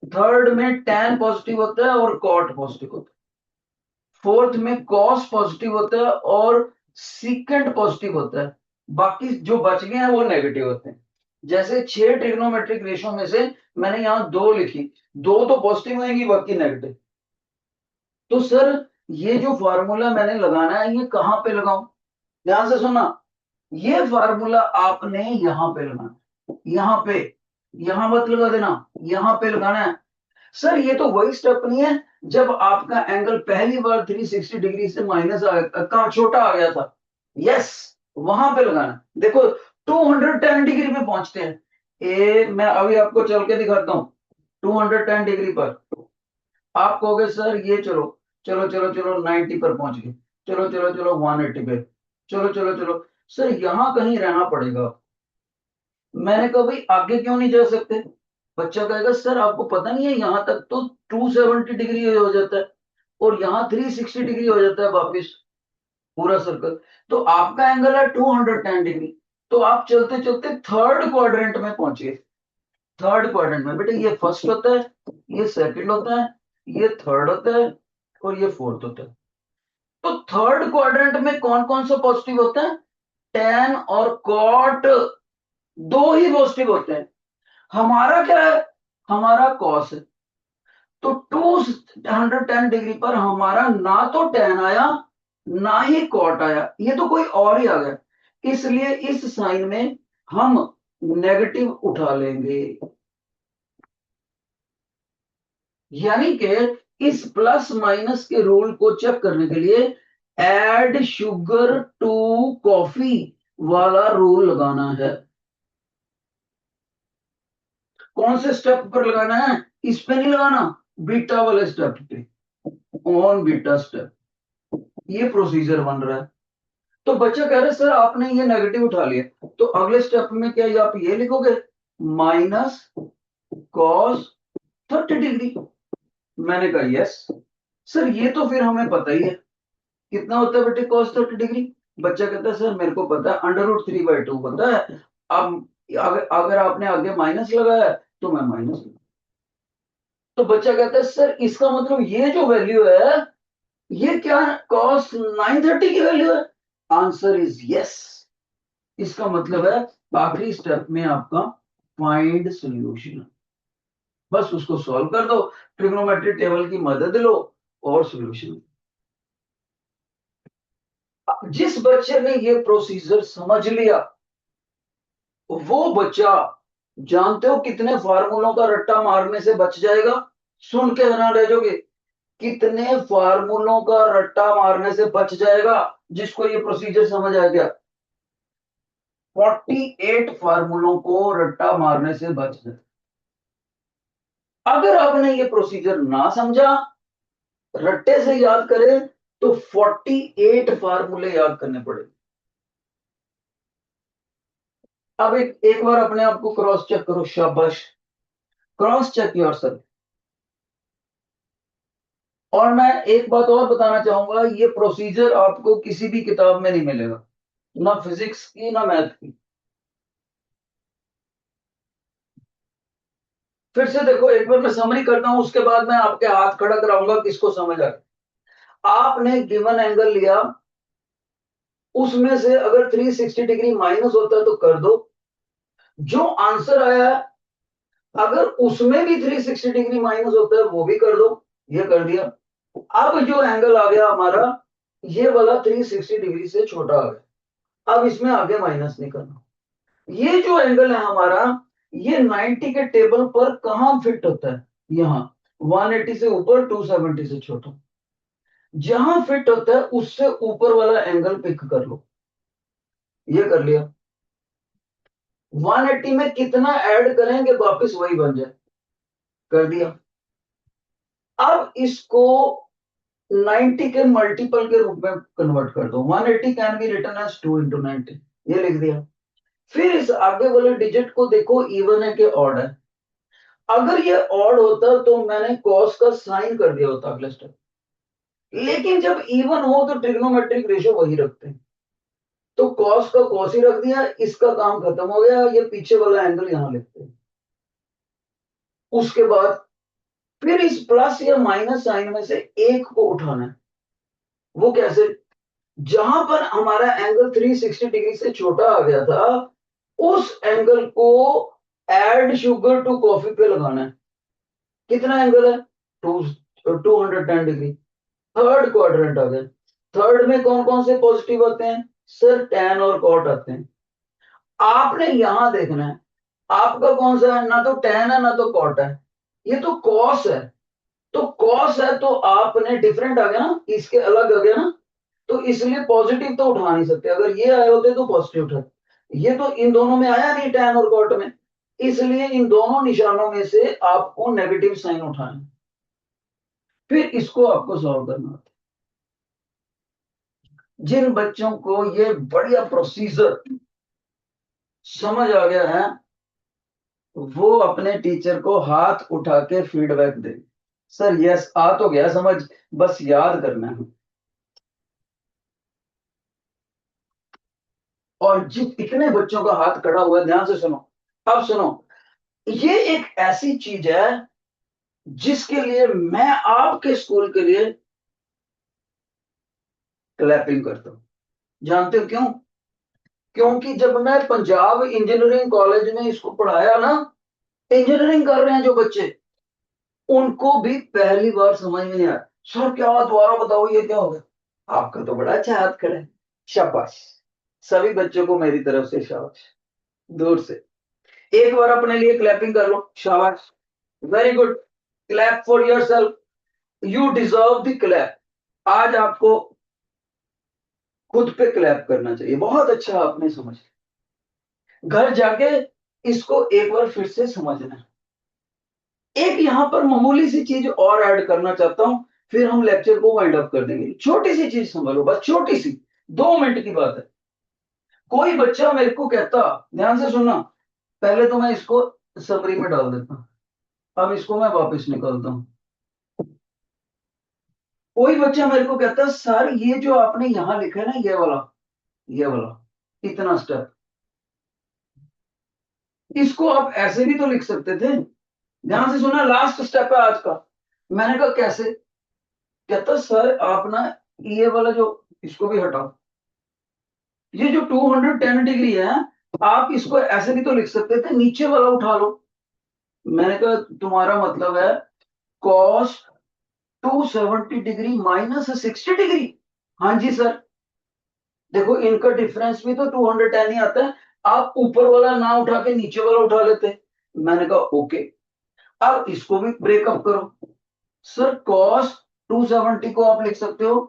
A: थर्ड में टैन पॉजिटिव होता है और कॉट पॉजिटिव होता है। फोर्थ में कॉस पॉजिटिव होता है और सीकेंट पॉजिटिव होता है। बाकी जो बच गए हैं वो नेगेटिव होते हैं। जैसे 6 ट्रिग्नोमेट्रिक रेशियो में से मैंने यहां 2 लिखी, 2 तो पॉजिटिव होंगी, बाकी नेगेटिव। तो सर ये जो फार्मूला मैंने लगाना है, ये कहां पे लगाऊं, ध्यान से सुनना, ये फार्मूला आपने यहां पे लगाना, यहां पे, यहां मत लगा देना, यहां पे लगाना है। सर ये तो वही स्टेप नहीं है जब आपका एंगल पहली बार 360 डिग्री से माइनस कहां छोटा आ गया था, यस, वहां पे लगाना। देखो 210 डिग्री पे पहुंचते हैं, मैं अभी आपको चल के दिखाता हूं। 210 डिग्री पर आप कहोगे सर ये चलो चलो चलो चलो 90 पर पहुंच गए, चलो चलो चलो 180 पे, चलो चलो चलो। सर यहां कहीं रहना पड़ेगा। मैंने कहा भाई आगे क्यों नहीं जा सकते? बच्चा कहेगा सर आपको पता नहीं है यहाँ तक तो 270 डिग्री हो जाता है, और यहाँ 360 डिग्री हो जाता है वापिस, पूरा सर्कल। तो आपका एंगल है 210 डिग्री। तो आप चलते चलते थर्ड क्वाड्रेंट में पहुंचे। थर्ड क्वाड्रेंट में बेटे ये फर्स्ट होता है, ये सेकंड होता है, ये थर्ड होता है, और ये फोर्थ होता है। तो थर्ड क्वाड्रेंट में कौन कौन सा पॉजिटिव होता है? टेन और कॉट, दो ही पॉजिटिव होते हैं। हमारा क्या है? हमारा कॉस है। तो 210 डिग्री पर हमारा ना तो टेन आया, ना ही कॉट आया, ये तो कोई और ही आ गया। इसलिए इस साइन में हम नेगेटिव उठा लेंगे। यानी कि इस प्लस माइनस के रूल को चेक करने के लिए ऐड शुगर टू कॉफी वाला रूल लगाना है। कौन से स्टेप पर लगाना है? इस पे नहीं लगाना, बीटा वाले स्टेप पे, ऑन बीटा स्टेप। ये प्रोसीजर बन रहा है। तो बच्चा कह रहे सर आपने ये नेगेटिव उठा लिया, तो अगले स्टेप में क्या ये आप ये लिखोगे, माइनस कॉस 30 डिग्री? मैंने कहा यस सर, ये तो फिर हमें पता ही है कितना होता है बेटे कॉस 30 डिग्री। बच्चा कहता है सर मेरे को पता है, √3/2 पता है। अब अगर आपने आगे माइनस लगाया तो मैं माइनस। तो बच्चा कहता है सर इसका मतलब ये जो वैल्यू है ये क्या कॉस 930 की वैल्यू है? Answer is yes. इसका मतलब है आखिरी स्टेप में आपका फाइंड सॉल्यूशन, बस उसको सॉल्व कर दो, ट्रिग्नोमेट्री टेबल की मदद लो और सॉल्यूशन। जिस बच्चे ने ये प्रोसीजर समझ लिया वो बच्चा जानते हो कितने फार्मूलों का रट्टा मारने से बच जाएगा? सुन के हैरान रह जाओगे, कितने फार्मूलों का रट्टा मारने से बच जाएगा जिसको ये प्रोसीजर समझ आ गया। 48 फार्मूलों को रट्टा मारने से बच जाए। अगर आपने ये प्रोसीजर ना समझा, रट्टे से याद करें, तो 48 फार्मूले याद करने पड़ेंगे। अब एक बार अपने आप को क्रॉस चेक करो, शाबाश, क्रॉस चेक योरसेल्फ। और मैं एक बात और बताना चाहूंगा, ये प्रोसीजर आपको किसी भी किताब में नहीं मिलेगा, ना फिजिक्स की ना मैथ की। फिर से देखो एक बार मैं समरी करता हूं, उसके बाद मैं आपके हाथ खड़ा कराऊंगा किसको समझ आ गया। आपने गिवन एंगल लिया, उसमें से अगर 360 डिग्री माइनस होता है तो कर दो, जो आंसर आया अगर उसमें भी 360 डिग्री माइनस होता है वो भी कर दो, ये कर दिया। अब जो एंगल आ गया हमारा, ये वाला 360 डिग्री से छोटा आ गया, अब इसमें आगे माइनस नहीं करना। ये जो एंगल है हमारा, ये 90 के टेबल पर कहां फिट होता है? यहां 180 से ऊपर, 270 से छोटा, जहां फिट होता है उससे ऊपर वाला एंगल पिक कर लो। ये कर लिया। 180 में कितना ऐड करेंगे वापस वही बन जाए, कर दिया। अब इसको 90 के मल्टीपल के रूप में कन्वर्ट कर दो। 180 कैन बी रिटन एज 2 × 90, ये लिख दिया। फिर इस आगे वाले डिजिट को देखो, इवन है कि ऑड है? अगर ये ऑड होता तो मैंने कॉस का साइन कर दिया होता अगले स्टेप, लेकिन जब इवन हो तो ट्रिग्नोमेट्रिक रेशियो वही रखते हैं, तो कॉस का कॉस ही रख दिया, इसका काम खत्म हो गया, ये पीछे वाला एंगल यहां लिखते हैं। उसके बाद फिर इस प्लस या माइनस साइन में से एक को उठाना है। वो कैसे? जहां पर हमारा एंगल 360 डिग्री से छोटा आ गया था, उस एंगल को ऐड शुगर टू कॉफी पे लगाना है। कितना एंगल है? 210 डिग्री। थर्ड क्वाड्रेंट आ गया। थर्ड में कौन कौन से पॉजिटिव आते हैं? सर टैन और कॉट आते हैं। आपने यहां देखना है आपका कौन सा है, ना तो टैन है ना तो कॉट है, ये तो कॉस है। तो कॉस है तो आपने डिफरेंट आ गया ना, इसके अलग आ गया ना, तो इसलिए पॉजिटिव तो उठा नहीं सकते। अगर ये आए होते तो पॉजिटिव उठाते, ये तो इन दोनों में आया नहीं टैन और कॉट में, इसलिए इन दोनों निशानों में से आपको नेगेटिव साइन उठाना। फिर इसको आपको सॉल्व करना होता है। जिन बच्चों को ये बढ़िया प्रोसीजर समझ आ गया है, वो अपने टीचर को हाथ उठा के फीडबैक दे, सर यस आ तो गया समझ, बस याद करना है। और जिन इतने बच्चों का हाथ खड़ा हुआ है, ध्यान से सुनो, अब सुनो, ये एक ऐसी चीज है जिसके लिए मैं आपके स्कूल के लिए क्लैपिंग करता हूं। जानते हो क्यों? क्योंकि जब मैं पंजाब इंजीनियरिंग कॉलेज में इसको पढ़ाया ना, इंजीनियरिंग कर रहे हैं जो बच्चे, उनको भी पहली बार समझ में नहीं आया। सर क्या हुआ, दोबारा बताओ ये क्या हो गया। आपका तो बड़ा अच्छा हाथ खड़ा है, शाबाश। सभी बच्चों को मेरी तरफ से शाबाश, दूर से एक बार अपने लिए क्लैपिंग कर लो, शाबाश, very good, clap for your self, you deserve the clap. आज आपको खुद पे क्लैप करना चाहिए, बहुत अच्छा आपने समझ। घर जाके इसको एक बार फिर से समझना। एक यहां पर मामूली सी चीज और ऐड करना चाहता हूं, फिर हम लेक्चर को वाइंड अप कर देंगे। छोटी सी चीज संभालो, बस छोटी सी, 2 मिनट की बात है। कोई बच्चा मेरे को कहता, ध्यान से सुनना, पहले तो मैं इसको समरी में डाल देता हूं, अब इसको मैं वापस निकालता हूं। कोई बच्चा मेरे को कहता, सर ये जो आपने यहां लिखा है ना, ये वाला इतना स्टेप, इसको आप ऐसे भी तो लिख सकते थे। ध्यान से सुनना, लास्ट स्टेप है आज का। मैंने कहा कैसे? कहता सर आप ना ये वाला जो, इसको भी हटाओ, ये जो 210 डिग्री है, आप इसको ऐसे भी तो लिख सकते थे, नीचे वाला उठा लो। मैंने कहा तुम्हारा मतलब है कॉस 270 डिग्री माइनस 60 डिग्री? हाँ जी सर। देखो इनका डिफरेंस भी तो 210 ही आता है, आप ऊपर वाला ना उठा के नीचे वाला उठा लेते। मैंने कहा ओके, अब इसको भी ब्रेकअप करो। सर कॉस 270 को आप लिख सकते हो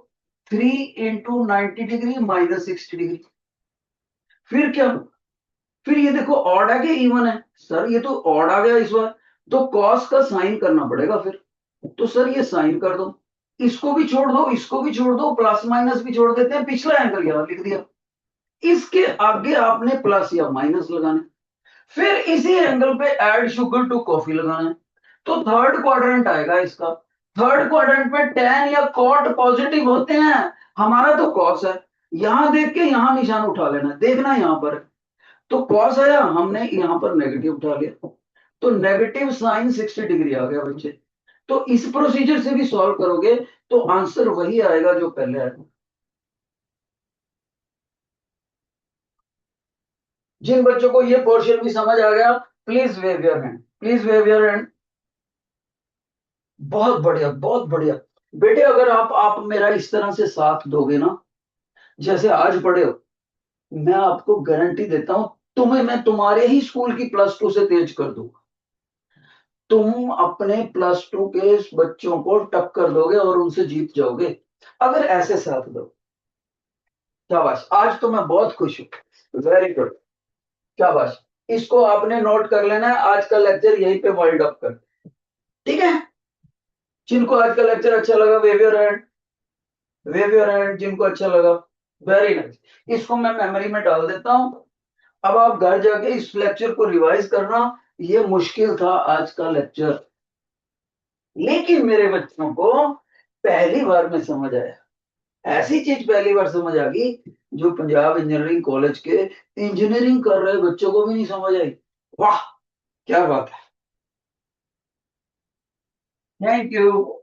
A: 3 × 90 डिग्री माइनस 60 डिग्री। फिर क्या? फिर ये देखो ऑड है कि इवन है? सर ये तो ऑड आ गया इस बार, तो कॉस का साइन करना पड़ेगा फिर। तो सर ये साइन कर दो, इसको भी छोड़ दो, इसको भी छोड़ दो, प्लस माइनस भी छोड़ देते हैं, पिछला एंगल यहाँ लिख दिया। इसके आगे आपने प्लस या माइनस लगाना है, फिर इसी एंगल पे ऐड शुगर टू कॉफी लगाना है। तो थर्ड क्वाड्रेंट आएगा इसका। थर्ड क्वाड्रेंट में टेन या कॉट पॉजिटिव होते हैं, हमारा तो कॉस है। यहां देख के यहां निशान उठा लेना, देखना यहां पर, तो कॉस आया, हमने यहां पर नेगेटिव उठा लिया, तो नेगेटिव साइन 60 डिग्री आ गया बच्चे। तो इस प्रोसीजर से भी सॉल्व करोगे तो आंसर वही आएगा जो पहले आया। जिन बच्चों को ये पोर्शन भी समझ आ गया, please wave your hand, please wave your hand. बहुत बढ़िया, बहुत बढ़िया। बेटे अगर आप मेरा इस तरह से साथ दोगे ना, जैसे आज पढ़े हो, मैं आपको गारंटी देता हूं, तुम्हें मैं तुम्हारे ही स्कूल की +2 से तेज कर दूंगा। तुम अपने +2 के बच्चों को टक्कर दोगे और उनसे जीत जाओगे, अगर ऐसे साथ दो। शाबाश, आज तो मैं बहुत खुश हूं, वेरी गुड, शाबाश। इसको आपने नोट कर लेना है, आज का लेक्चर यहीं पे वाइंड अप कर, ठीक है? जिनको आज का लेक्चर अच्छा लगा wave your hand, wave your hand, जिनको अच्छा लगा, वेरी नाइस। इसको मैं मेमोरी में डाल देता हूं। अब आप घर जाके इस लेक्चर को रिवाइज करना। ये मुश्किल था आज का लेक्चर, लेकिन मेरे बच्चों को पहली बार में समझ आया। ऐसी चीज पहली बार समझ आ गई जो पंजाब इंजीनियरिंग कॉलेज के इंजीनियरिंग कर रहे बच्चों को भी नहीं समझ आई। वाह, क्या बात है, थैंक यू।